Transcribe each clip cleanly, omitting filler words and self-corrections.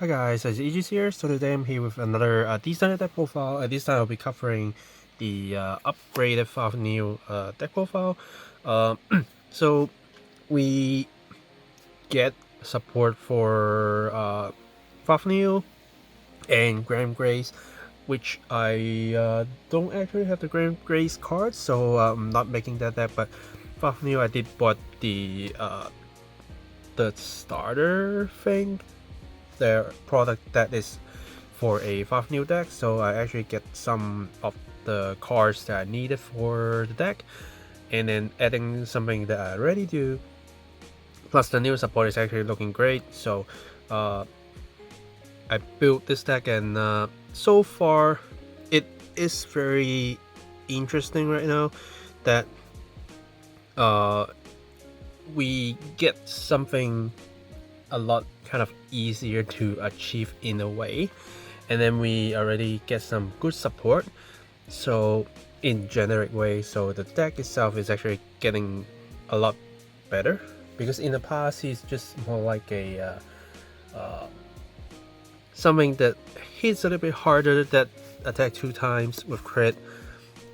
Hi guys, it's Aegis here. So today I'm here with another decent deck profile. This time I'll be covering the upgraded Favrneel deck profile. So we get support for Favrneel and Grand Grace, which I don't actually have the Grand Grace cards, so I'm not making that deck. But Favrneel, I did bought the starter thing, their product that is for a Favrneel deck, so I actually get some of the cards that I needed for the deck, and then adding something that I already do. Plus the new support is actually looking great, so I built this deck, and so far it is very interesting right now that we get something a lot kind of easier to achieve in a way, and then we already get some good support, so in generic way, so the deck itself is actually getting a lot better, because in the past he's just more like a something that hits a little bit harder, that attack 2 times with crit,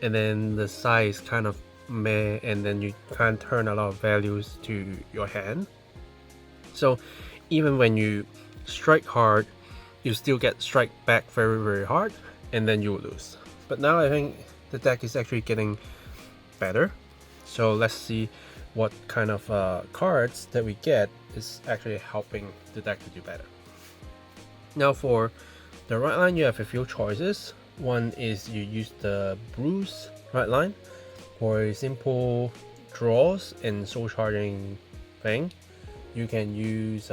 and then the size kind of meh, and then you can't turn a lot of values to your hand. So even when you strike hard, you still get strike back very hard, and then you lose. But now I think the deck is actually getting better, so let's see what kind of cards that we get is actually helping the deck to do better. Now for the right line, you have a few choices. One is you use the Bruce right line for a simple draws and soul charging thing. You can use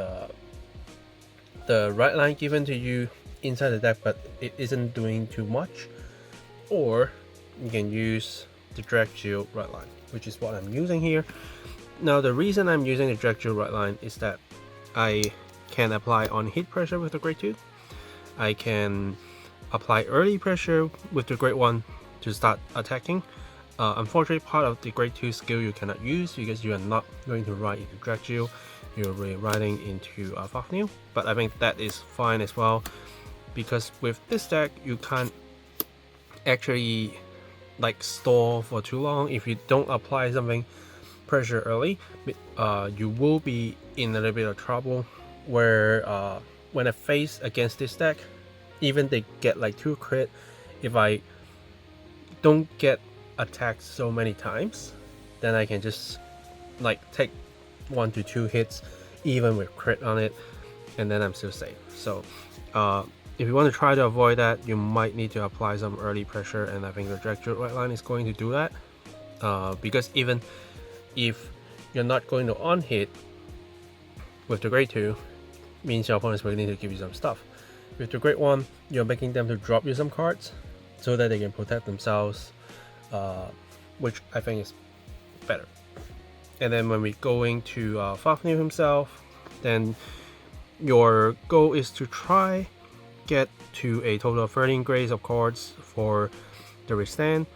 the right line given to you inside the deck, but it isn't doing too much. Or you can use the Drag Shield right line, which is what I'm using here. Now the reason I'm using the Drag Shield right line is that I can apply on hit pressure with the Grade 2. I can apply early pressure with the Grade 1 to start attacking. Unfortunately, part of the Grade 2 skill you cannot use because you are not going to ride into Drag Shield, you're really riding into Favrneel, but I think that is fine as well, because with this deck you can't actually like stall for too long. If you don't apply something pressure early, you will be in a little bit of trouble, where when I face against this deck, even they get like 2 crit, if I don't get attacked so many times, then I can just like take 1 to 2 hits even with crit on it, and then I'm still safe. So if you want to try to avoid that, you might need to apply some early pressure, and I think the Drag Shield right line is going to do that, because even if you're not going to on hit with the Grade 2, means your opponents will need to give you some stuff. With the Grade 1, you're making them to drop you some cards so that they can protect themselves, which I think is better. And then when we go into Favrneel himself, then your goal is to try get to a total of 13 grades of cards for the restand,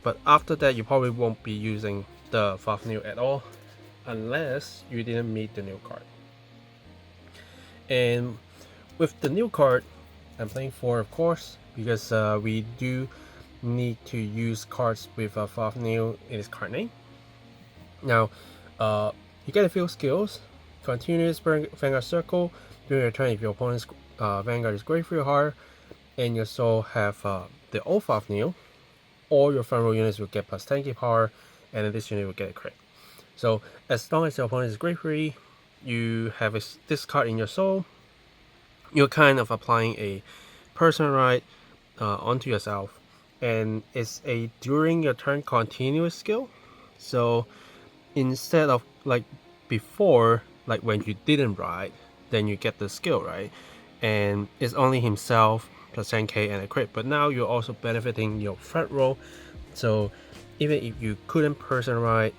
but after that you probably won't be using the Favrneel at all unless you didn't meet the new card. And with the new card, I'm playing 4 of course, because we do need to use cards with Favrneel in his card name. Now you get a few skills: continuous Vanguard Circle during your turn if your opponent's Vanguard is great for your heart, and you also have the old Favrneel. All your front row units will get plus 10k power, and this unit will get a crit. So as long as your opponent is grade 3, you have this card in your soul, you're kind of applying a personal right onto yourself, and it's a during your turn continuous skill. So instead of like before, like when you didn't ride, then you get the skill, right? And it's only himself plus 10k and a crit, but now you're also benefiting your front row. So even if you couldn't person ride,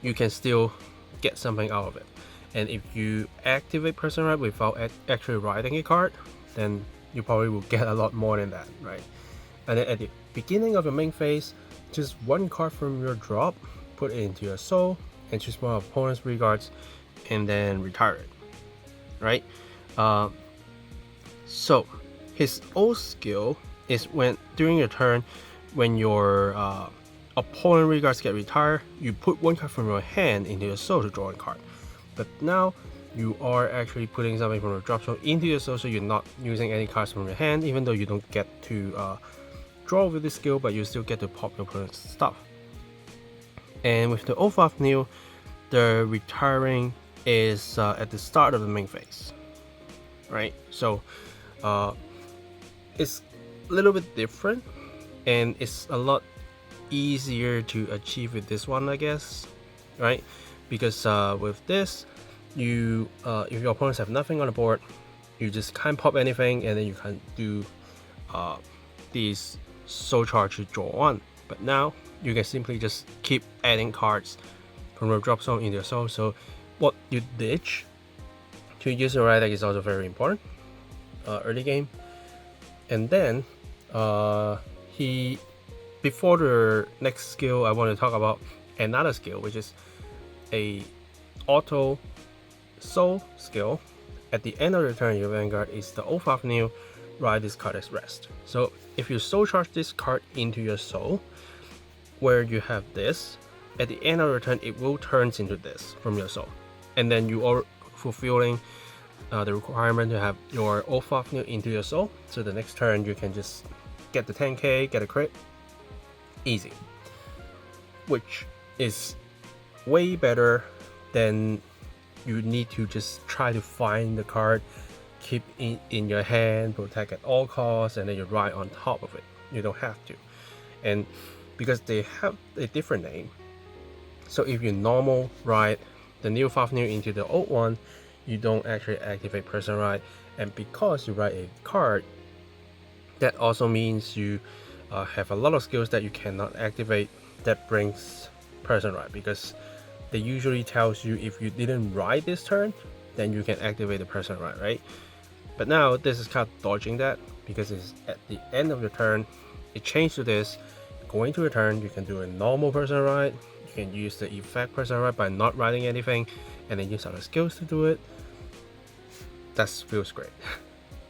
you can still get something out of it. And if you activate person ride without actually riding a card, then you probably will get a lot more than that, right? And then at the beginning of your main phase, just 1 card from your drop, put it into your soul, and choose one of opponent's regards, and then retire it, right? So his old skill is when during your turn, when your opponent regards get retired, you put one card from your hand into your soul to draw a card. But now you are actually putting something from your drop zone into your soul, so you're not using any cards from your hand, even though you don't get to draw with this skill, but you still get to pop your opponent's stuff. And with the Favrneel, the retiring is at the start of the main phase, right? So it's a little bit different, and it's a lot easier to achieve with this one, I guess, right? Because with this, you if your opponents have nothing on the board, you just can't pop anything, and then you can do these soul charge to draw one. But now you can simply just keep adding cards from your drop zone into your soul. So what you ditch to use the right deck is also very important early game. And then before the next skill, I want to talk about another skill, which is a auto soul skill. At the end of the turn, your Vanguard is the Favrneel, write this card as rest. So if you soul charge this card into your soul, where you have this, at the end of the turn, it will turn into this from your soul. And then you are fulfilling the requirement to have your Favrneel into your soul. So the next turn, you can just get the 10k, get a crit, easy. Which is way better than you need to just try to find the card, keep it in your hand, protect at all costs, and then you ride on top of it. You don't have to. And because they have a different name, so if you normal ride the new Favrneel into the old one, you don't actually activate person ride. And because you ride a card, that also means you have a lot of skills that you cannot activate that brings person ride, because they usually tells you if you didn't ride this turn, then you can activate the person ride, right? But now this is kind of dodging that, because it's at the end of the turn. It changed to this. Going to a turn, you can do a normal person ride. You can use the effect person ride by not riding anything, and then use other skills to do it. That feels great.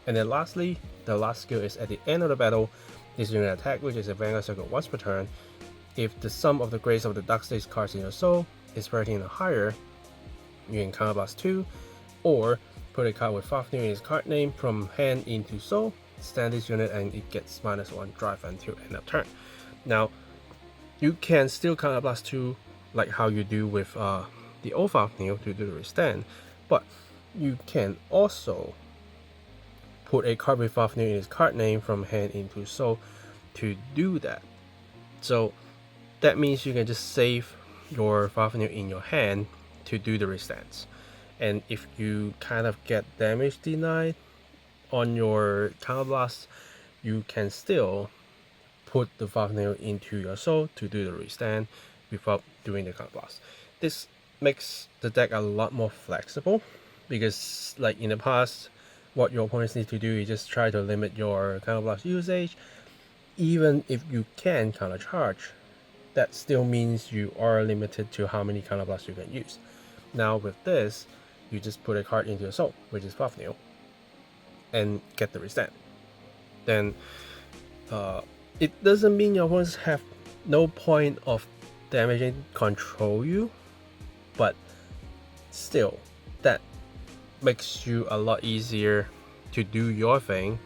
And then lastly, the last skill is at the end of the battle. This is an attack, which is a Vanguard circle once per turn. If the sum of the grades of the Dark Stage cards in your soul is 13 or higher, you can counterblast 2, or put a card with Favrneel in its card name from hand into soul, stand this unit, and it gets -1 drive until end of turn. Now, you can still counterblast 2 like how you do with the Favrneel to do the restand, but you can also put a card with Favrneel in its card name from hand into soul to do that. So that means you can just save your Favrneel in your hand to do the restands. And if you kind of get damage denied on your counterblast, you can still put the Favrneel into your soul to do the restand without doing the counterblast. This makes the deck a lot more flexible, because like in the past, what your opponents need to do is just try to limit your counterblast usage. Even if you can countercharge, that still means you are limited to how many counterblasts you can use. Now with this, you just put a card into your soul, which is Favrneel, and get the restand. Then it doesn't mean your opponents have no point of damaging control you, but still, that makes you a lot easier to do your thing,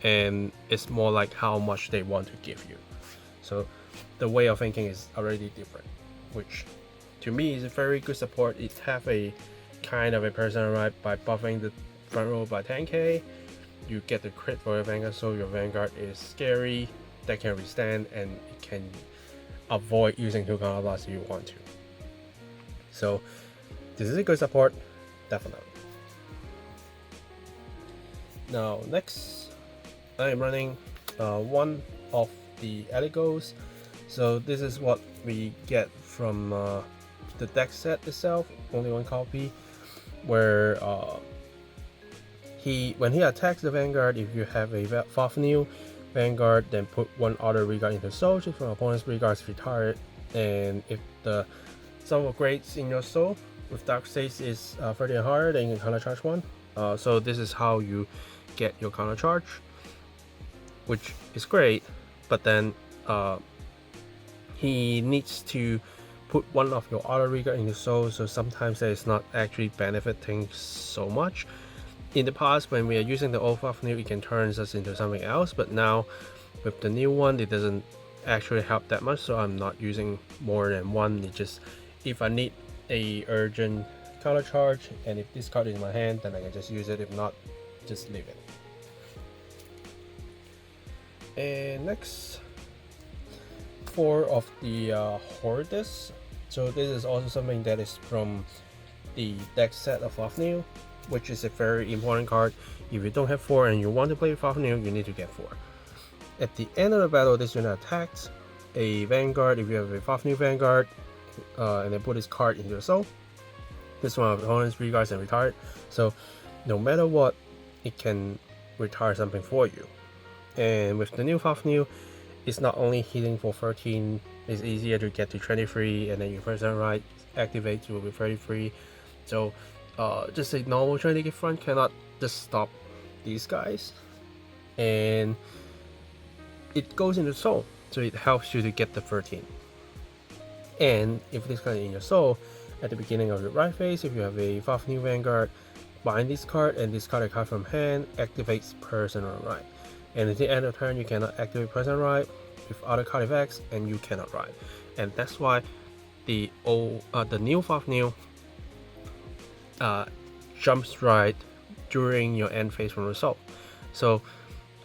and it's more like how much they want to give you. So the way of thinking is already different, which to me is a very good support. It have a kind of a personal right by buffing the front row by 10k. You get the crit for your Vanguard, so your Vanguard is scary, that can restand, and it can avoid using 2 counterblasts if you want to. So this is a good support, definitely. Now next, I'm running one of the Eligos. So this is what we get from the deck set itself, only one copy, where when he attacks the Vanguard, if you have a Favrneel Vanguard, then put one other regard into soul, choose from opponent's regards retired, and if the sum of grades in your soul with Dark States is 30 and higher, then you can counter charge one. So this is how you get your counter charge, which is great, but then he needs to put one of your auto regard in the soul, so sometimes that is not actually benefiting so much. In the past, when we are using the old Favrneel, it can turn us into something else, but now with the new one, it doesn't actually help that much, so I'm not using more than one. It just, if I need a urgent counter charge and if this card is in my hand, then I can just use it. If not, just leave it. And next, 4 of the Hordes. So this is also something that is from the deck set of Favrneel, which is a very important card. If you don't have 4 and you want to play Favrneel, you need to get 4. At the end of the battle, this unit attacks a Vanguard. If you have a Favrneel Vanguard, and then put this card into your soul, this one of opponent's regards and retire it. So no matter what, it can retire something for you. And with the new Favrneel, it's not only healing for 13, it's easier to get to 23, and then your first turn right activates will be 33. So just a normal 20 front cannot just stop these guys, and it goes into soul, so it helps you to get the 13. And if this card is in your soul, at the beginning of your right phase, if you have a Favrneel Vanguard, bind this card and discard a card from hand, activates personal right. And at the end of turn, you cannot activate personal right with other card effects, and you cannot ride. And that's why the new Favrneel jumps right during your end phase from result. So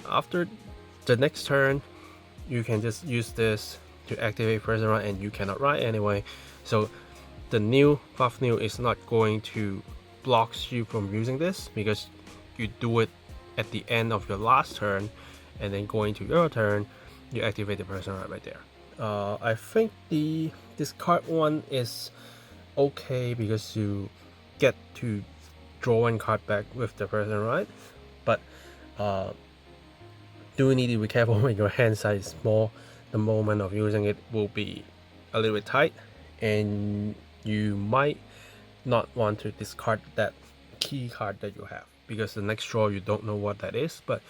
after the next turn, you can just use this to activate personal right, and you cannot ride anyway. So the new Favrneel is not going to block you from using this, because you do it at the end of your last turn, and then going to your turn, you activate the personal right there. I think this card one is okay because you get to draw one card back with the personal right, but do need to be careful when your hand size is small. The moment of using it will be a little bit tight, and you might not want to discard that key card that you have, because the next draw you don't know what that is. But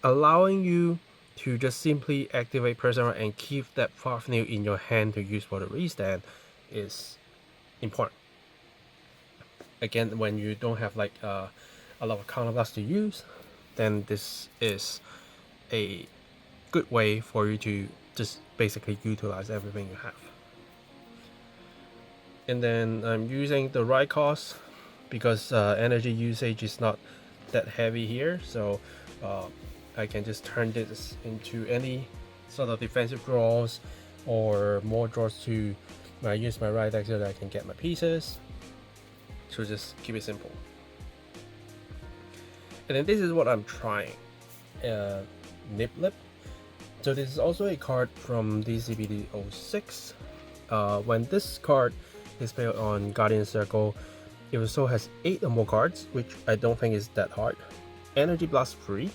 allowing you to just simply activate personal and keep that Favrneel in your hand to use for the restand is important. Again, when you don't have like a lot of counterblast to use, then this is a good way for you to just basically utilize everything you have. And then I'm using the right cost because energy usage is not that heavy here, so I can just turn this into any sort of defensive draws or more draws to when I use my right deck so that I can get my pieces. So just keep it simple. And then this is what I'm trying, Niblip. So this is also a card from DCBD 06. When this card is played on Guardian Circle, it also has 8 or more cards, which I don't think is that hard. Energy Blast free.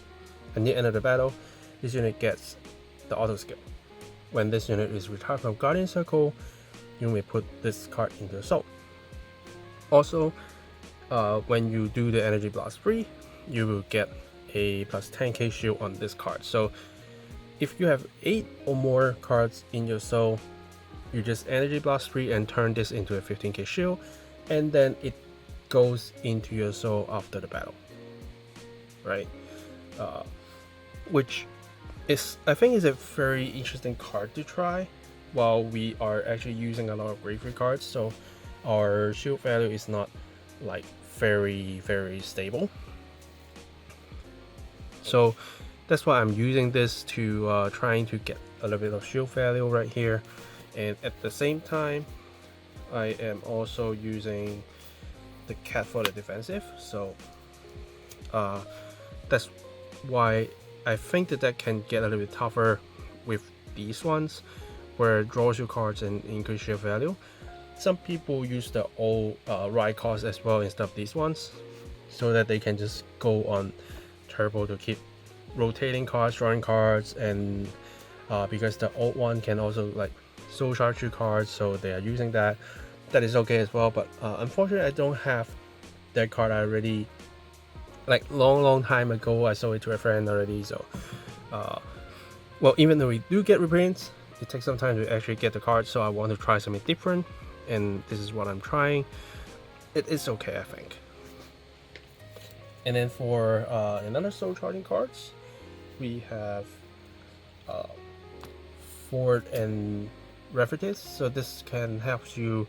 At the end of the battle, this unit gets the auto skill. When this unit is retired from Guardian Circle, you may put this card into your soul. Also, when you do the Energy Blast free, you will get a plus 10k shield on this card. So if you have 8 or more cards in your soul, you just Energy Blast free and turn this into a 15k shield, and then it goes into your soul after the battle, right? Which is, I think, is a very interesting card to try while we are actually using a lot of graveyard cards, so our shield value is not like very stable. So that's why I'm using this to trying to get a little bit of shield value right here, and at the same time I am also using the cat for the defensive. So that's why I think the deck can get a little bit tougher with these ones, where it draws you cards and increase shield value. Some people use the old ride cost as well instead of these ones, so that they can just go on turbo to keep rotating cards, drawing cards, and because the old one can also like soul charge you cards, so they are using that. that is okay as well. But unfortunately, I don't have that card. I already, like long time ago, I sold it to a friend already. So well, even though we do get reprints, it takes some time to actually get the card. So I want to try something different, and this is what I'm trying. It is okay, I think. And then for another soul charging cards, we have Ford and Refugees. So this can help you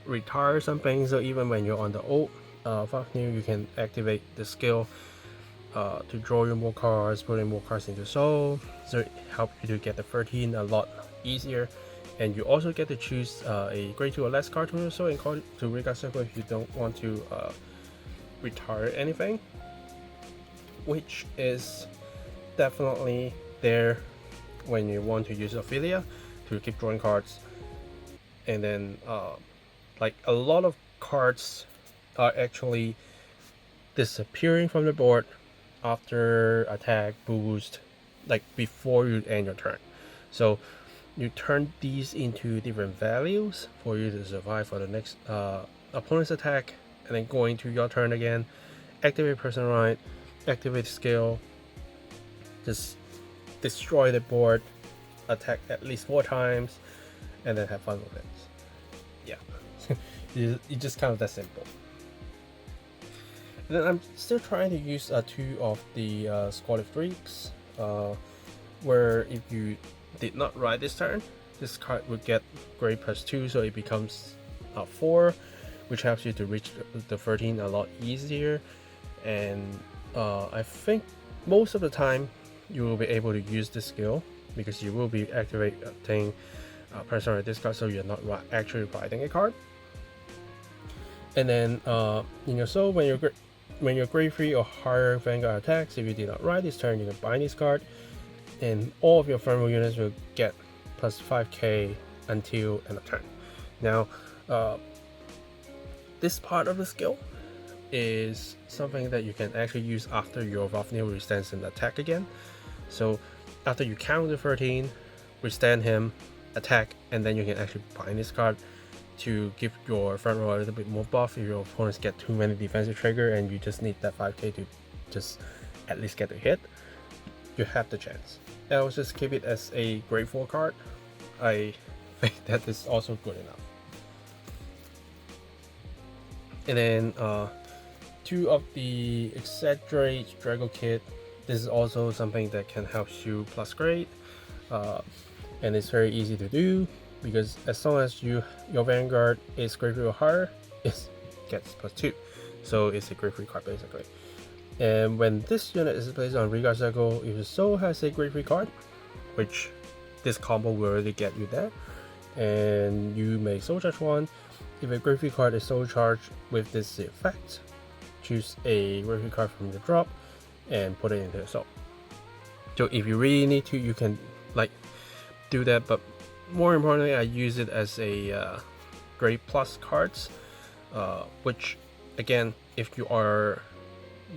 retire something. So even when you're on the old Favrneel, you can activate the skill to draw you more cards, put in more cards into soul. So it helps you to get the 13 a lot easier. And you also get to choose a grade 2 or less card to your soul and call it to Regard Circle if you don't want to retire anything, which is definitely there when you want to use Ophelia to keep drawing cards. And then like a lot of cards are actually disappearing from the board after attack boost, like before you end your turn. So you turn these into different values for you to survive for the next opponent's attack, and then going to your turn again, activate person right, activate skill, just destroy the board, attack at least 4 times, and then have fun with it. Yeah, it's just kind of that simple. And then I'm still trying to use 2 of the Squad Freaks, where if you did not ride this turn, this card would get grade +2, so it becomes 4, which helps you to reach the 13 a lot easier. And I think most of the time you will be able to use this skill because you will be activating personal discard, so you're not actually riding a card. And then in your soul, when you're grade 3 or higher Vanguard attacks, if you did not ride this turn, you can bind this card, and all of your Favrneel units will get plus 5k until end of turn. Now, this part of the skill is something that you can actually use after your Favrneel restands and attack again. So after you count the 13, restand him, attack, and then you can actually bind this card to give your front row a little bit more buff if your opponents get too many defensive trigger and you just need that 5k to just at least get a hit. You have the chance. And I'll just keep it as a grade 4 card. I think that is also good enough. And then 2 of the Exaggerate Drago Kit. This is also something that can help you plus grade, and it's very easy to do because as long as your Vanguard is grade 3 or higher, it gets +2, so it's a grade 3 card basically. And when this unit is placed on Regard Circle, if your soul has a grade 3 card, which this combo will already get you there, and you may soul charge 1. If a grade 3 card is soul charged with this effect, choose a grade 3 card from the drop and put it into your soul. So if you really need to, you can like do that, but more importantly, I use it as a grade plus cards, which again, if you are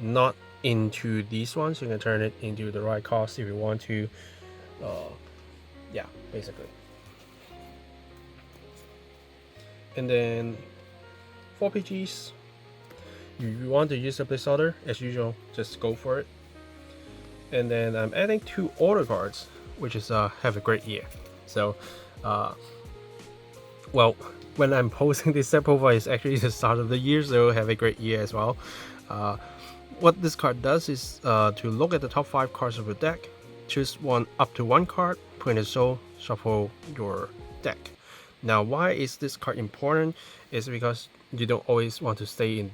not into these ones, you can turn it into the right cost if you want to. Yeah, basically. And then for PGs, you want to use a placeholder, as usual, just go for it. And then I'm adding 2 order cards, which is have a great year. So well, when I'm posting this set profile is actually the start of the year, so have a great year as well. What this card does is to look at the top 5 cards of your deck, choose up to one card, put in a soul, shuffle your deck. Now, why is this card important? Is because you don't always want to stay in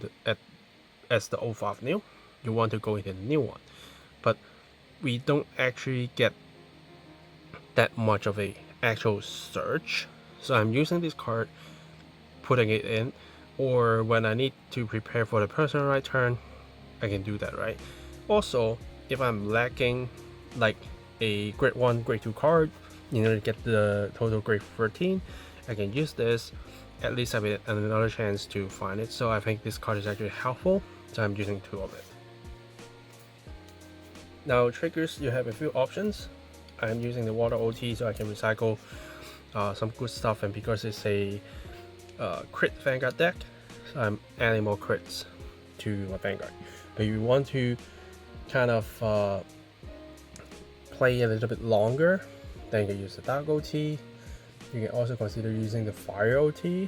as the old Favrneel. You want to go into the new one, but we don't actually get that much of a actual search. So I'm using this card, putting it in, or when I need to prepare for the personal right turn, I can do that, right? Also, if I'm lacking like a grade 1, grade 2 card, you know, to get the total grade 13, I can use this, at least have another chance to find it. So I think this card is actually helpful, so I'm using 2 of it. Now triggers, you have a few options. I'm using the water OT so I can recycle some good stuff, and because it's a crit Vanguard deck, so I'm adding more crits to my Vanguard. But if you want to kind of play a little bit longer, then you can use the Dark OT. You can also consider using the Fire OT.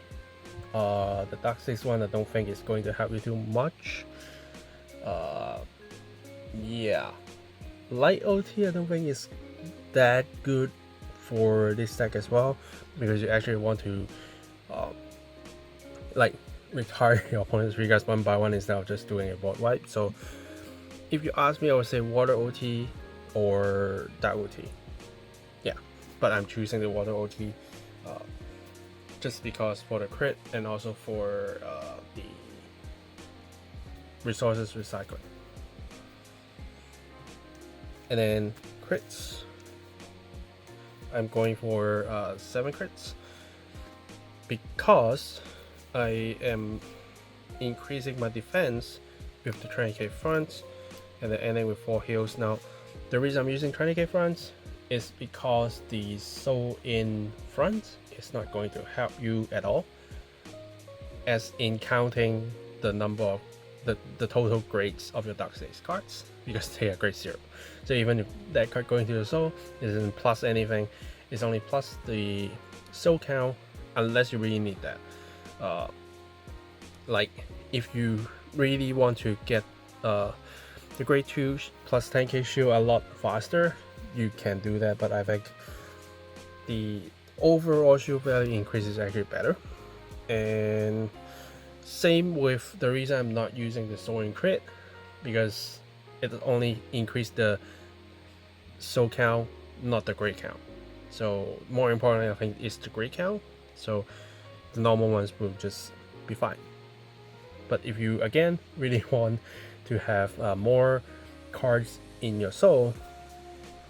The Dark 6 one I don't think is going to help you too much. Yeah, Light OT I don't think is that good for this deck as well, because you actually want to like retire your opponent's regards one by one instead of just doing a board wipe. So if you ask me, I would say Water OT or Dark OT. Yeah, but I'm choosing the Water OT just because for the crit and also for the resources recycling. And then crits, I'm going for 7 crits because I am increasing my defense with the 20k fronts and then ending with 4 heals. Now the reason I'm using 20k fronts is because the soul in front is not going to help you at all, as in counting the number of the total grades of your Dark States cards, because they are grade 0. So even if that card going to the soul isn't plus anything, it's only plus the soul count, unless you really need that. Like if you really want to get the grade 2 plus 10k shield a lot faster, you can do that, but I think the overall shield value increase is actually better. And same with the reason I'm not using the soul in crit, because it only increased the soul count, not the grade count. So more importantly, I think is the grade count. So the normal ones will just be fine. But if you again really want to have more cards in your soul,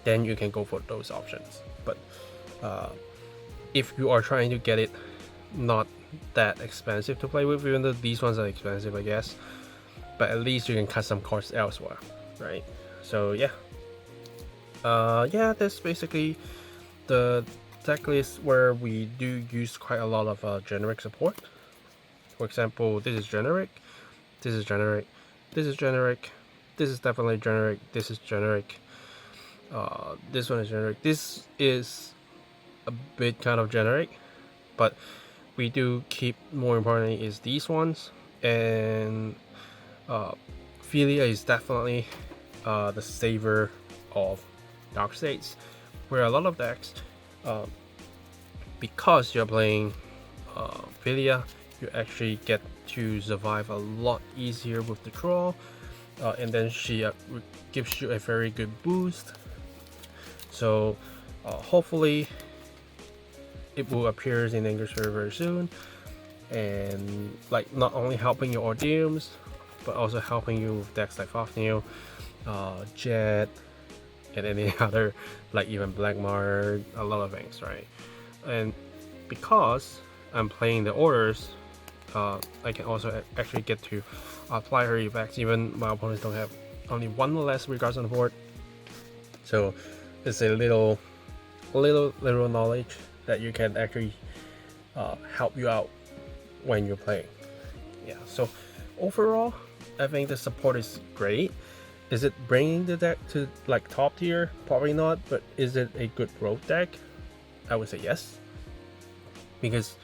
then you can go for those options. But if you are trying to get it not that expensive to play with, even though these ones are expensive I guess, but at least you can cut some cards elsewhere, right? So yeah, that's basically the deck list where we do use quite a lot of generic support. For example, this is generic, this is generic, this is generic, this is definitely generic, this is generic, this one is generic, this is a bit kind of generic, but we do keep, more importantly, is these ones. And Philia is definitely the saver of Dark States, where a lot of decks, because you're playing Philia, you actually get to survive a lot easier with the draw, and then she gives you a very good boost. So hopefully it will appear in English very soon, and like not only helping your Ordeums, but also helping you with decks like Favrneel, Jet, and any other, like even Black Mart, a lot of things, right? And because I'm playing the orders, I can also actually get to apply her effects even my opponents don't have only one less regards on the board. So it's a little knowledge that you can actually help you out when you're playing. Yeah, so overall I think the support is great. Is it bringing the deck to like top tier? Probably not, but is it a good road deck? I would say yes, because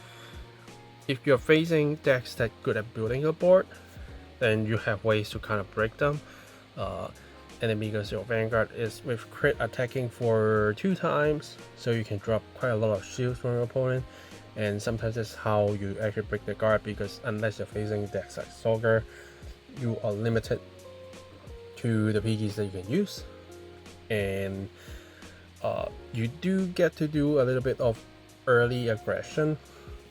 if you're facing decks that good at building a board, then you have ways to kind of break them. And then because your Vanguard is with crit attacking for 2 times, so you can drop quite a lot of shields from your opponent, and sometimes that's how you actually break the guard, because unless you're facing decks like Solgar, you are limited to the PGs that you can use. And you do get to do a little bit of early aggression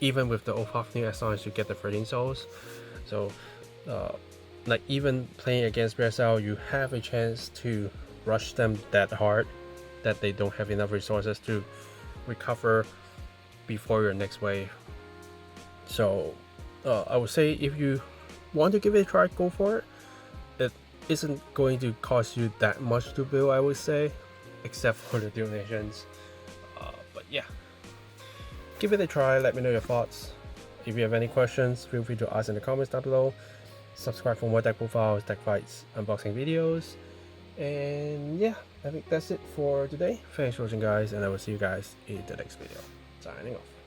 even with the Favrneel, as long as you get the 13 souls. So like even playing against BSL, you have a chance to rush them that hard that they don't have enough resources to recover before your next wave. So I would say if you want to give it a try, go for it. It isn't going to cost you that much to build, I would say, except for the donations. But yeah, give it a try, let me know your thoughts. If you have any questions, feel free to ask in the comments down below. Subscribe for more deck profiles, deck fights, unboxing videos. And yeah, I think that's it for today. Thanks for watching, guys, and I will see you guys in the next video. Signing off.